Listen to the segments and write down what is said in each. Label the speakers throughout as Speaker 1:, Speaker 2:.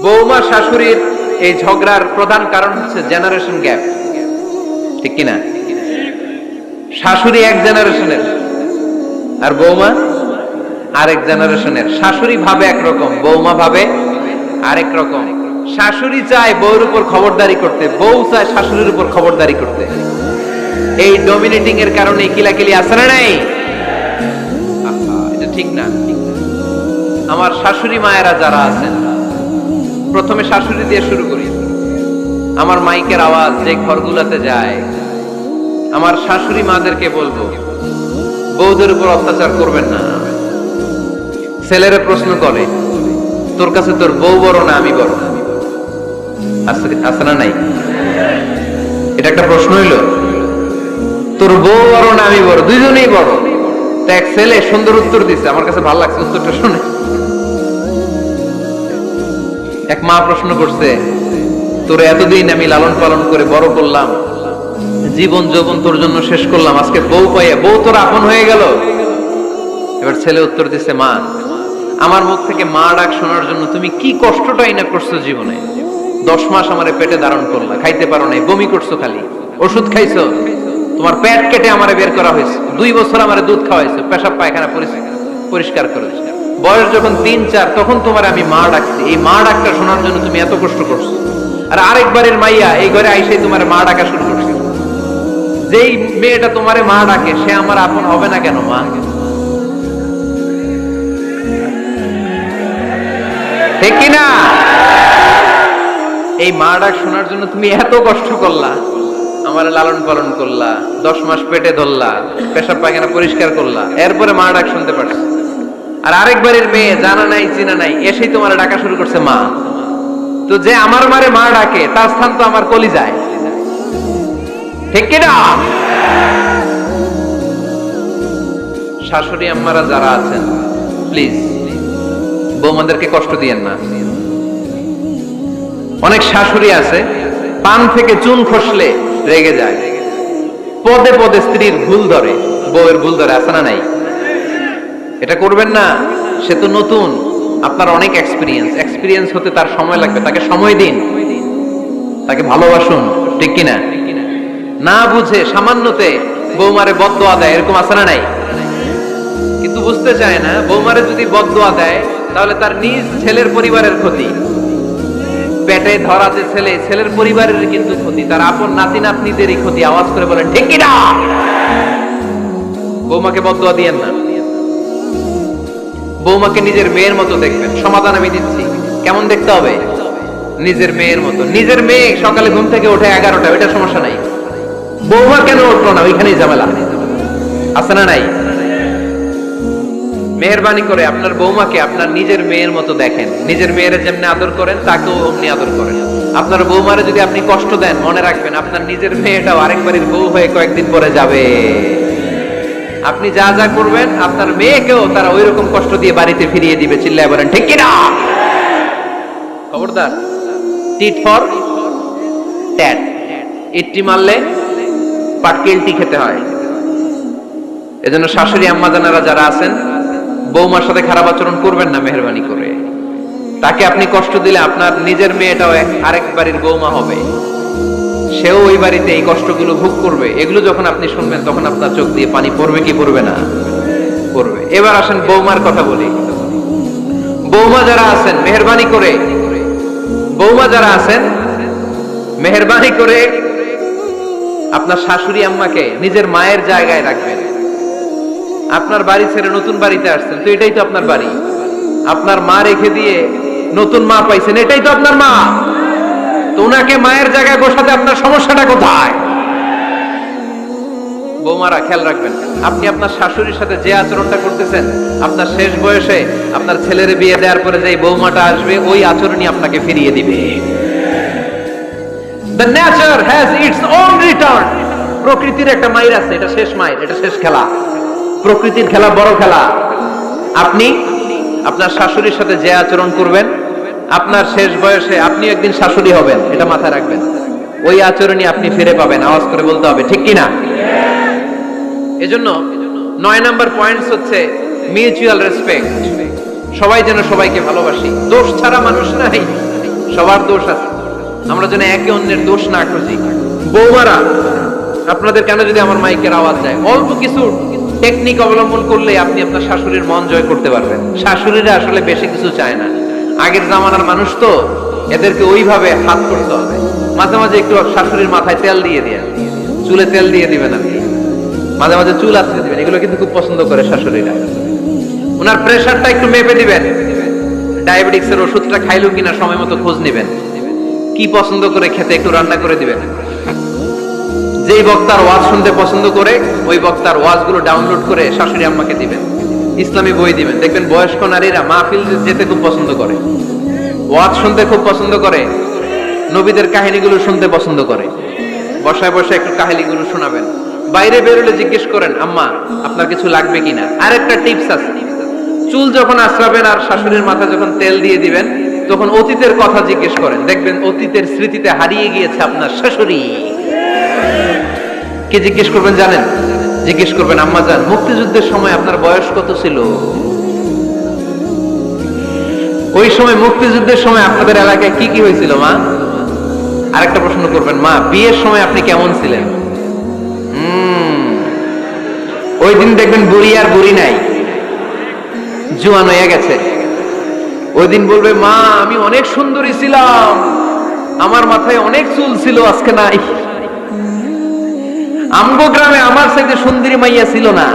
Speaker 1: বৌমা শাশুড়ির এই ঝগড়ার প্রধান কারণ হচ্ছে জেনারেশন গ্যাপ, ঠিক কিনা? শাশুড়ি এক জেনারেশনের আর বৌমা আরেক জেনারেশনের। শাশুড়ি ভাবে একরকম, বৌমা ভাবে আরেক রকম। শাশুড়ি চায় বউর উপর খবরদারি করতে, বউ চায় শাশুড়ির উপর খবরদারি করতে। এই ডমিনেটিং এর কারণে কিলাকিলি আছে না নাই? এটা ঠিক না। আমার শাশুড়ি মায়েরা যারা আছেন, প্রথমে শাশুড়ি দিয়ে শুরু করি। আমার মাইকের আওয়াজ যে ঘরগুলোতে যায়, আমার শাশুড়ি মাদেরকে বলবো, বউদের উপর অত্যাচার করবেন না। ছেলেরা প্রশ্ন করে, তোর কাছে তোর বউ বড় না আমি বড়? আছে না নাই? এটা একটা প্রশ্ন হইল। তোর বউ বড় না আমি বড়? দুইজনেই বড়। তা এক ছেলে সুন্দর উত্তর দিচ্ছে, আমার কাছে ভালো লাগছে উত্তরটা শুনে। এক মা প্রশ্ন করছে, তোর এতদিন আমি লালন পালন করে বড় করলাম, জীবন যৌবন তোর জন্য শেষ করলাম, আজকে বউ পাইয়া বউ তোর আপন হয়ে গেল। এবার ছেলে উত্তর দিচ্ছে, মা, আমার মুখ থেকে মা ডাক শোনার জন্য তুমি কি কষ্টটাই না করছো জীবনে। 10 মাস আমারে পেটে ধারণ করলা, খাইতে পারো নাই, বমি করছো, খালি ওষুধ খাইছো, তোমার পেট কেটে আমারে বের করা হয়েছে, 2 বছর আমারে দুধ খাওয়াইছো, পেশাব পায়খানা পরিষ্কার করেছো। বয়স যখন 3-4 তখন তোমার আমি মা ডাকছি। এই মা ডাকটা শোনার জন্য তুমি এত কষ্ট করছো। আর আরেকবারের মাইয়া এই ঘরে আইসে তোমার মা ডাকা শুরু করছে। যেই মেয়েটা তোমারে মা ডাকে সে আমার আপন হবে না কেন? মা, ঠিক কিনা? এই মা ডাক শোনার জন্য তুমি এত কষ্ট করলা, আমার লালন পালন করলা, 10 মাস পেটে ধরলা, পেশাব পায়খানা পরিষ্কার করলা, এরপরে মা ডাক শুনতে পারছো। আর আরেকবারের মেয়ে জানা নাই চিনা নাই এসেই তোমার ডাকা শুরু করছে মা। তো যে আমার মারে মা ডাকে তার স্থান তো আমার কলিজায়, ঠিক কিনা? শাশুড়ি আম্মারা যারা আছেন, প্লিজ বৌমাদেরকে কষ্ট দিয়েন না। অনেক শাশুড়ি আছে পান থেকে চুন খসলে রেগে যায়, পদে পদে স্ত্রীর ভুল ধরে, বউয়ের ভুল ধরে, আছে না নাই? এটা করবেন না। সে তো নতুন, আপনার অনেক এক্সপিরিয়েন্স হতে তার সময় লাগবে, তাকে সময় দিন, তাকে ভালোবাসুন, ঠিক কিনা? না বুঝে সামান্যতে বৌমারে বদদোয়া দেয়, এরকম আছে না নাই? কিন্তু বুঝতে চায় না, বৌমারে যদি বদদোয়া দেয় তাহলে তার নিজ ছেলের পরিবারের ক্ষতি। পেটে ধরা যে ছেলে, ছেলের পরিবারের কিন্তু ক্ষতি, তার আপন নাতি নাতনিদেরই ক্ষতি। আওয়াজ করে বলেন ঠিক কিনা? বৌমাকে বদদোয়া দিয়েন না। বৌমাকে নিজের মেয়ের মতো দেখবেন। সমাধান আমি দিচ্ছি। কেমন দেখতে হবে? নিজের মেয়ের মতো। নিজের মেয়ে সকালে ঘুম থেকে ওঠে 11টা, ওইটা সমস্যা নাই। বৌমা কেন উঠলো না, ওইখানেই ঝামেলা, আছে না নাই? মেহেরবানি করে আপনার বৌমাকে আপনার নিজের মেয়ের মতো দেখেন। নিজের মেয়ের যেমনি আদর করেন তাকেও অমনি আদর করেন। আপনার বৌমারে যদি আপনি কষ্ট দেন, মনে রাখবেন আপনার নিজের মেয়েটাও আরেকবারের বউ হয়ে কয়েকদিন পরে যাবে। আপনি যা যা করবেন আপনার মেয়েকেও তারা ওই রকম কষ্ট দিয়ে বাড়িতে ফিরিয়ে দিবে। চিল্লায় বলেন ঠিক কিনা? খবরদার, টিট ফর ট্যাট। ইট্টি মারলে পাটকেলটি খেতে হয়। এজন্য শাশুড়ি আম্মা জানারা যারা আছেন, বৌমার সাথে খারাপ আচরণ করবেন না মেহেরবানি করে। তাকে আপনি কষ্ট দিলে আপনার নিজের মেয়েটাও আরেক বাড়ির বৌমা হবে, সেও ওই বাড়িতে এই কষ্টগুলো ভোগ করবে। এগুলো যখন আপনি শুনবেন তখন আপনার চোখ দিয়ে পানি পড়বে কি পড়বে না? পড়বে। এবার আসেন বৌমার কথা বলি। বৌমা যারা আছেন মেহেরবানি করে, বৌমা যারা আছেন মেহেরবানি করে আপনার শাশুড়ি আম্মাকে নিজের মায়ের জায়গায় রাখবেন। আপনার বাড়ি ছেড়ে নতুন বাড়িতে আসছেন, তো এটাই তো আপনার বাড়ি। আপনার মা রেখে দিয়ে নতুন মা পাইছেন, এটাই তো আপনার মা। তো ওনাকে মায়ের জায়গায় বসাতে আপনার সমস্যাটা কোথায়? বৌমারা খেয়াল রাখবেন, আপনি আপনার শাশুড়ির সাথে যে আচরণটা করতেছেন, আপনার শেষ বয়সে আপনার ছেলের বিয়ে দেওয়ার পরে যে বৌমাটা আসবে, ওই আচরণই আপনাকে ফিরিয়ে দিবে। The nature has its own return. প্রকৃতির একটা মাইর আছে, এটা শেষ মাইর, এটা শেষ খেলা। প্রকৃতির খেলা বড় খেলা। আপনি আপনার শাশুড়ির সাথে যে আচরণ করবেন, আপনার শেষ বয়সে আপনি একদিন শাশুড়ি হবেন, এটা মাথায় রাখবেন। ওই আচরণই আপনি ফিরে পাবেন। আওয়াজ করে বলতে হবে ঠিক কিনা? এজন্য 9 নাম্বার পয়েন্টস হচ্ছে মিউচুয়াল রেসপেক্ট। সবাই যেন সবাইকে ভালোবাসি। দোষ ছাড়া মানুষ নাই, সবার দোষ আছে, আমরা যেন একে অন্যের দোষ না খুঁজি। বৌমারা, আপনাদের কেন যদি আমার মাইকের আওয়াজ যায়, অল্প কিছু টেকনিক অবলম্বন করলে আপনি আপনার শাশুড়ির মন জয় করতে পারবেন। শাশুড়িরা আসলে বেশি কিছু চায় না, আগের জামানার মানুষ তো, এদেরকে ওইভাবে হাত করতে হবে। মাঝে মাঝে একটু শাশুড়ির মাথায় তেল দিয়ে দিয়ে, চুলে তেল দিয়ে দিবেন আপনি, মাঝে মাঝে চুল আঁচড়ে দিবেন, এগুলো কিন্তু খুব পছন্দ করে শাশুড়িরা। ওনার প্রেশারটা একটু মেপে দিবেন, ডায়াবেটিক্সের ওষুধটা খাইলো কিনা সময় মতো খোঁজ নিবেন, কি পছন্দ করে খেতে একটু রান্না করে দিবেন। যেই বক্তার ওয়াজ শুনতে পছন্দ করে ওই বক্তার ওয়াজগুলো ডাউনলোড করে শাশুড়ি আম্মাকে দিবেন, ইসলামী বই দিবেন। দেখবেন বয়স্ক নারীরা মাহফিল যেতে খুব পছন্দ করে, ওয়াজ শুনতে খুব পছন্দ করে, নবীদের কাহিনীগুলো শুনতে পছন্দ করে। বসায় বসায় একটু কাহিনীগুলো শোনাবেন। বাইরে বেরোলে জিজ্ঞেস করেন, আম্মা আপনার কিছু লাগবে কিনা। আরেকটা টিপস আছে, চুল যখন আঁচড়াবেন আর শাশুড়ির মাথা যখন তেল দিয়ে দিবেন, তখন অতীতের কথা জিজ্ঞেস করেন, দেখবেন অতীতের স্মৃতিতে হারিয়ে গিয়েছে আপনার শাশুড়ি। কে জিজ্ঞেস করবেন জানেন? জিজ্ঞেস করবেন, আম্মা জান, মুক্তিযুদ্ধের সময় আপনার বয়স কত ছিল? ওই সময় মুক্তিযুদ্ধের সময় আপনাদের এলাকায় কি কি হয়েছিল মা? আরেকটা প্রশ্ন করবেন, মা বিয়ের সময় আপনি কেমন ছিলেন? ওই দিন দেখবেন বুড়ি আর বুড়ি নাই, জোয়ান হয়ে গেছে। ওই দিন বলবে, মা আমি অনেক সুন্দরী ছিলাম, আমার মাথায় অনেক চুল ছিল, আজকে নাই। আমগো গ্রামে আমার চাইতে সুন্দরী মাইয়া ছিল না।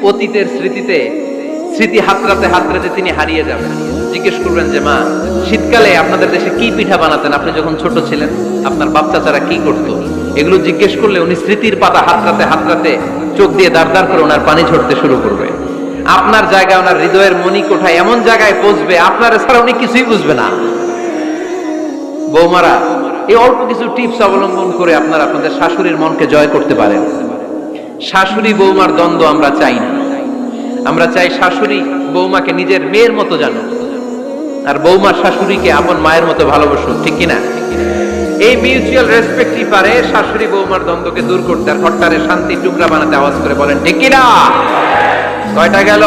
Speaker 1: অতীতের স্মৃতিতে, স্মৃতি হাতড়াতে হাতড়াতে তিনি হারিয়ে যাবেন। জিজ্ঞেস করবেন যে, মা শীতকালে আপনাদের দেশে কি পিঠা বানাতেন আপনি যখন ছোট ছিলেন, আপনার বাপ চাচারা কি করতো? এগুলো জিজ্ঞেস করলে উনি স্মৃতির পাতা হাতড়াতে হাতড়াতে চোখ দিয়ে দাঁড় দাঁড় করে ওনার পানি ঝরতে শুরু করবে। আপনার জায়গায়, ওনার হৃদয়ের মণিকোঠায় এমন জায়গায় পৌঁছবে, আপনার ছাড়া উনি কিছুই বুঝবে না। বৌমারা, এই অল্প কিছু টিপস অবলম্বন করে আপনারা আপনাদের শাশুড়ির মনকে জয় করতে পারেন। শাশুড়ি বৌমার দ্বন্দ্ব আমরা চাই না, আমরা চাই শাশুড়ি বৌমাকে নিজের মেয়ের মতো জানো, আর বৌমা শাশুড়িকে আপন মায়ের মতো ভালোবাসুন, ঠিক কিনা? এই মিউচুয়াল রেসপেক্টই পারে শাশুড়ি বৌমার দ্বন্দ্বকে দূর করতে আর ঘরটারে শান্তি টুকরা বানাতে। আওয়াজ করে বলেন ঠিক কিনা? কয়টা গেল?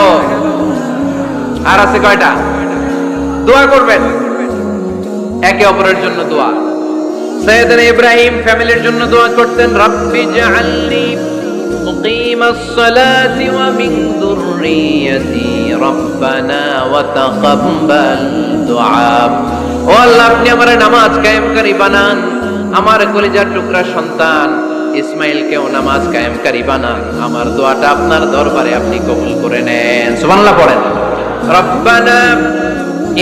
Speaker 1: আর আছে কয়টা? দোয়া করবেন একে অপরের জন্য। দোয়া, সাইয়েদনা ইব্রাহিম ফ্যামিলির জন্য দোয়া করতেন, রাব্বি জাআলনি মুকিমাস সালাতি ওয়া মিন যুররিয়াতি রাব্বানা ওয়া তাকাব্বাল দুআ। ও আল্লাহ, আপনি আমারে নামাজ কায়েমকারী বানান, আমার কলিজার টুকরা সন্তান ইসমাইলকেও নামাজ কায়েমকারী বানান, আমার দোয়াটা আপনার দরবারে আপনি কবুল করে নেন। সুবহানাল্লাহ পড়েন। রব্বানা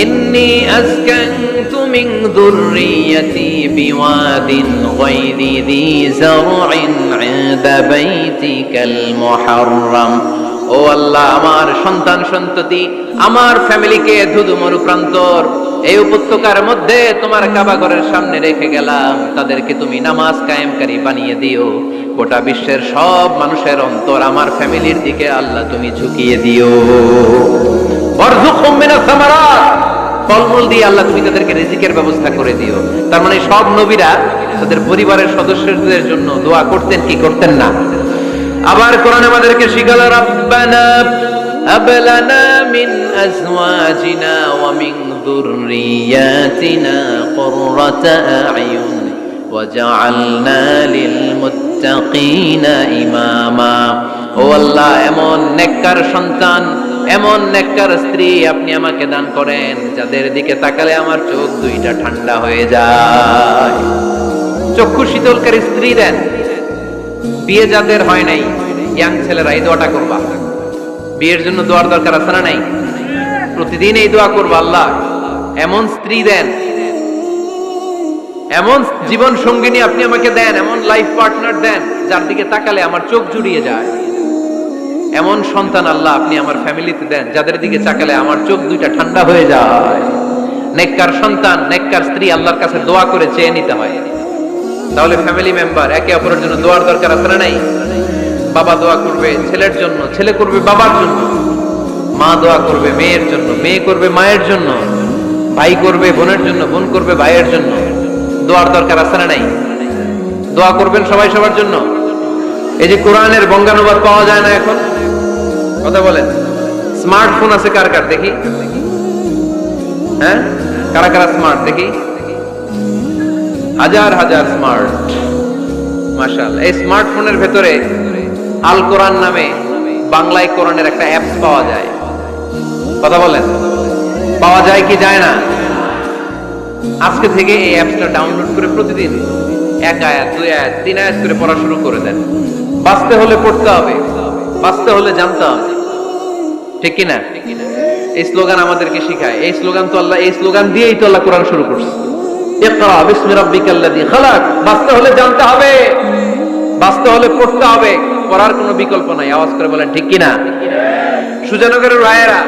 Speaker 1: ইন্নী আসকানতু মিন যুররিয়াতি বিওয়াদিন গায়রি যী যার'ইন ইনদা বাইতিকাল মুহাররাম। ও আল্লাহ, আমার সন্তান সন্ততি, আমার ফ্যামিলিকে ধুধু মরুপ্রান্তর এই উপত্যকার মধ্যে তোমার কাবা ঘরের সামনে রেখে গেলাম, তাদেরকে তুমি নামাজ কায়েমকারী বানিয়ে দিও। গোটা বিশ্বের সব মানুষের অন্তর আমার ফ্যামিলির দিকে আল্লাহ তুমি ঝুঁকিয়ে দিও। ওয়ারযুকহুম মিনাস সামারাত, ফলমূল দিয়ে আল্লাহ তুমি তাদেরকে রিজিকের ব্যবস্থা করে দিও। তার মানে সব নবীরা তাদের পরিবারের সদস্যদের জন্য দোয়া করতেন কি করতেন না? আবার কোরআন আমাদেরকে শিখালো, রাব্বানা হাব লানা মিন আজওয়াজিনা ওয়া মিন যুররিয়াতিনা কুররাতা আ'য়ুন ওয়াজআলনা লিল মুত্তাকিনা ইমামা। ও আল্লাহ, এমন নেককার সন্তান, এমন নেককার স্ত্রী আপনি আমাকে দান করেন যাদের দিকে তাকালে আমার চোখ দুইটা ঠান্ডা হয়ে যায়। চক্ষু শীতলকারী স্ত্রী দেন। বিয়ে যাদের হয় নাই, ইয়াং ছেলেরা এই দোয়াটা করবা। বিয়ের জন্য দোয়ার দরকার আছে না নাই? প্রতিদিন এই দোয়া করবা, আল্লাহ এমন স্ত্রী দেন, এমন জীবন সঙ্গিনী আপনি আমাকে দেন, এমন লাইফ পার্টনার দেন যার দিকে তাকালে আমার চোখ জুড়িয়ে যায়। এমন সন্তান আল্লাহ আপনি আমার ফ্যামিলিতে দেন যাদের দিকে তাকালে আমার চোখ দুইটা ঠান্ডা হয়ে যায়। নেককার সন্তান, নেককার স্ত্রী আল্লাহর কাছে দোয়া করে চেয়ে নিতে হয়। তাহলে ফ্যামিলি মেম্বার একে অপরের জন্য দোয়ার দরকার আছে না নাই? বাবা দোয়া করবে ছেলের জন্য, ছেলে করবে বাবার জন্য, মা দোয়া করবে মেয়ের জন্য, মেয়ে করবে মায়ের জন্য, ভাই করবে বোনের জন্য, বোন করবে ভাইয়ের জন্য। দোয়ার দরকার আছে না নাই? দোয়া করবেন সবাই সবার জন্য। এই যে কোরআনের বঙ্গানুবাদ পাওয়া যায় না এখন, কথা বলেন। স্মার্টফোন আছে কার কার দেখি? হ্যাঁ, কারা কারা স্মার্ট দেখি? হাজার হাজার স্মার্ট, মাশাআল্লাহ। এই স্মার্টফোনের ভেতরে আল কোরআন নামে বাংলায় কোরআনের একটা অ্যাপস পাওয়া যায়। কথা বলেন, পাওয়া যায় কি যায় না? আজকে থেকে এই অ্যাপসটা ডাউনলোড করে প্রতিদিন 1 আয়াত 2 আয়াত 3 আয়াত করে পড়া শুরু করে দেন। বাঁচতে হলে পড়তে হবে, বাঁচতে হলে জানতে হবে, ঠিক কি না? এই স্লোগান আমাদেরকে শেখায়। এই স্লোগান তো আল্লাহ, এই স্লোগান দিয়েই তো আল্লাহ কোরআন শুরু করছে। ইকরা বিসমি রাব্বিকাল্লাযী খালাক। বাঁচতে হলে জানতে হবে, বাঁচতে হলে পড়তে হবে, পড়ার কোনো বিকল্প নাই। আওয়াজ করে বলেন ঠিক কি না? সুজানগরের ভাইয়েরা,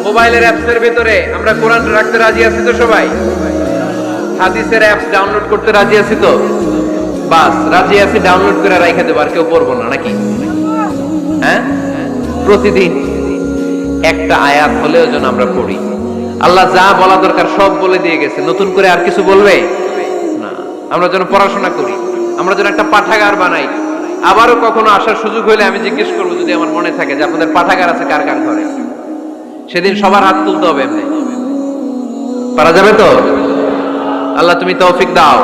Speaker 1: মোবাইলের অ্যাপসের ভিতরে আমরা কোরআন রাখতে রাজি আছি তো সবাই? হাদিসের অ্যাপস ডাউনলোড করতে রাজি আছি তো? বাস রাজি আছি, ডাউনলোড করে রাইখা দেব, আর কেউ পড়বো না নাকি? হ্যাঁ, প্রতিদিন একটা আয়াত হলেও যেন আমরা পড়ি। আল্লাহ যা বলা দরকার সব বলে দিয়ে গেছে, নতুন করে আর কিছু বলবে না। আমরা যেন পড়াশোনা করি, আমরা যেন একটা পাঠাগার বানাই। আবারও কখনো আসার সুযোগ হলে আমি জিজ্ঞেস করবো, যদি আমার মনে থাকে, যে আপনাদের পাঠাগার আছে কার কার ঘরে। সেদিন সবার হাত তুলতে হবে। এমনি পারা যাবে তো? আল্লাহ তুমি তৌফিক দাও।